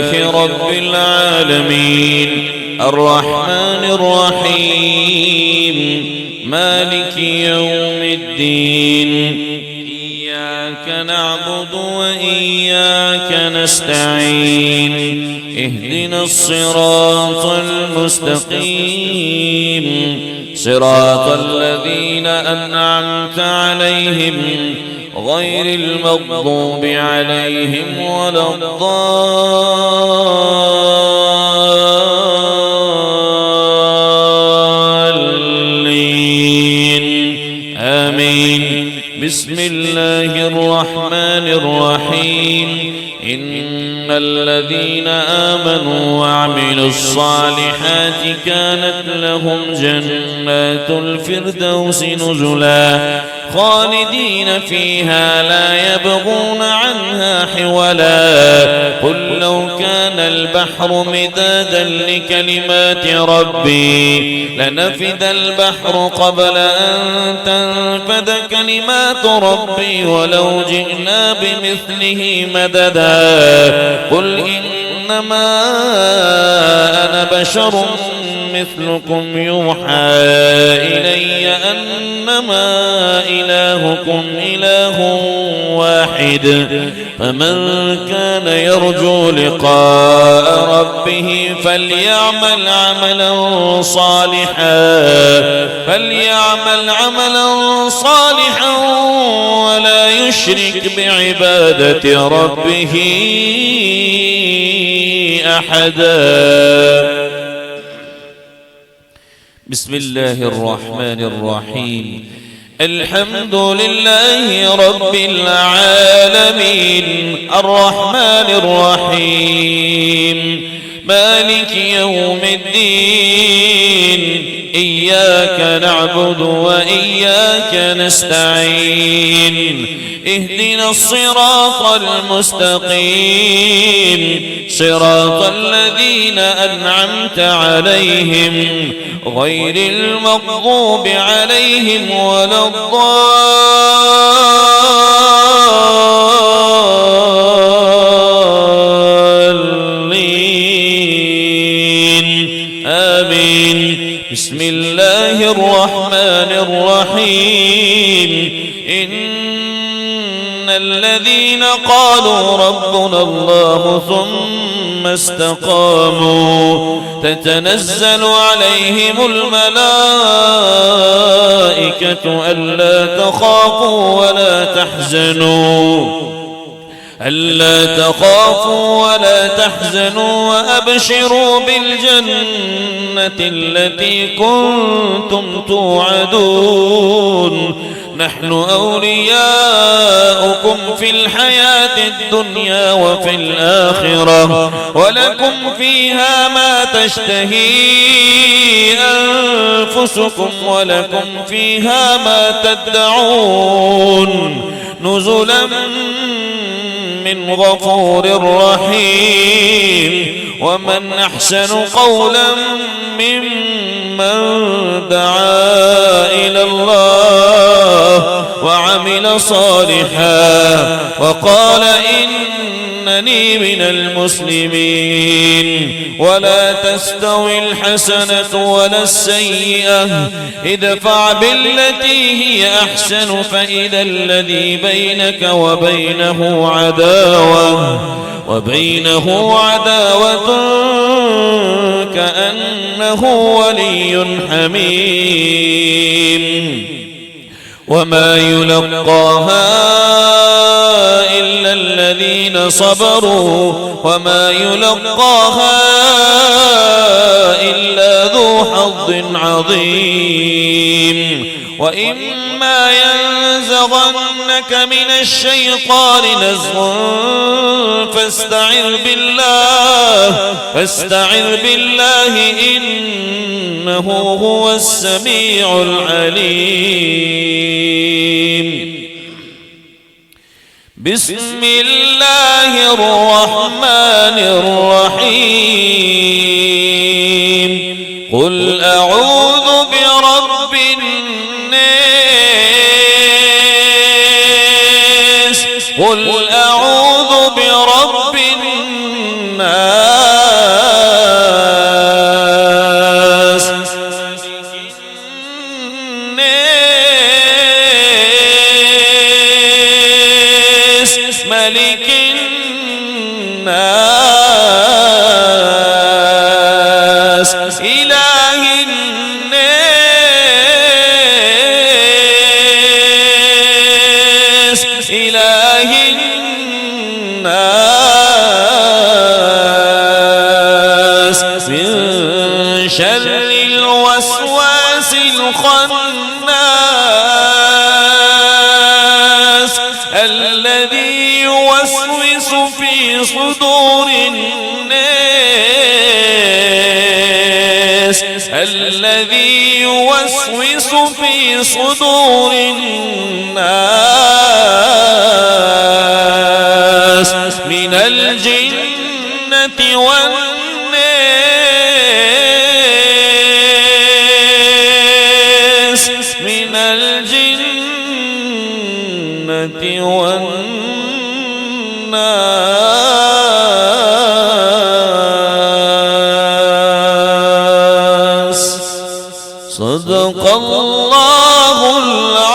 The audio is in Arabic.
رب العالمين الرحمن الرحيم مالك يوم الدين إياك نعبد وإياك نستعين اهدنا الصراط المستقيم صراط الذين أنعمت عليهم غير المغضوب عليهم ولا الضالين آمين. بسم الله الرحمن الرحيم إن الذين آمنوا وعملوا الصالحات كانت لهم جنات الفردوس نزلا خالدين فيها لا يبغون عنها حولا قل لو كان البحر مدادا لكلمات ربي لنفد البحر قبل أن تنفد كلمات ربي ولو جئنا بمثله مددا قل إنما أنا بشر مثلكم يوحى إلي أنما إلهكم إله واحد فمن كان يرجو لقاء ربه فليعمل عملا صالحا ولا يشرك بعبادة ربه أحدا. بسم الله الرحمن الرحيم الحمد لله رب العالمين الرحمن الرحيم مالك يوم الدين إياك نعبد وإياك نستعين اهدنا الصراط المستقيم صراط الذين أنعمت عليهم غير المغضوب عليهم ولا الضالين آمين. بسم الله الرحمن الرحيم إن الذين قالوا ربنا الله ثم استقاموا تتنزل عليهم الملائكة ألا تخافوا ولا تحزنوا وأبشروا بالجنة التي كنتم توعدون نحن أولياؤكم في الحياة الدنيا وفي الآخرة ولكم فيها ما تشتهي أنفسكم ولكم فيها ما تدعون نزلا من غفور رحيم. ومن أحسن قولا ممن دعا إلى الله وعمل صالحا وقال إنني من المسلمين. ولا تستوي الحسنة ولا السيئة ادفع بالتي هي أحسن فإذا الذي بينك وبينه عداوة كأنه ولي حميم. وما يلقاها إلا الذين صبروا وما يلقاها إلا ذو حظ عظيم. وإما ينزغنك من الشيطان نزغ فاستعذ بالله إنه هو السميع العليم. بسم الله الرحمن الرحيم قل أعوذ برب الناس ملك الناس إله الناس إله الناس من شر الوسواس الخناس الذي يوسوس في صدور الناس الذي يوسوس في صدور الناس من الجنة والناس من الجنة والناس صدق الله العظيم.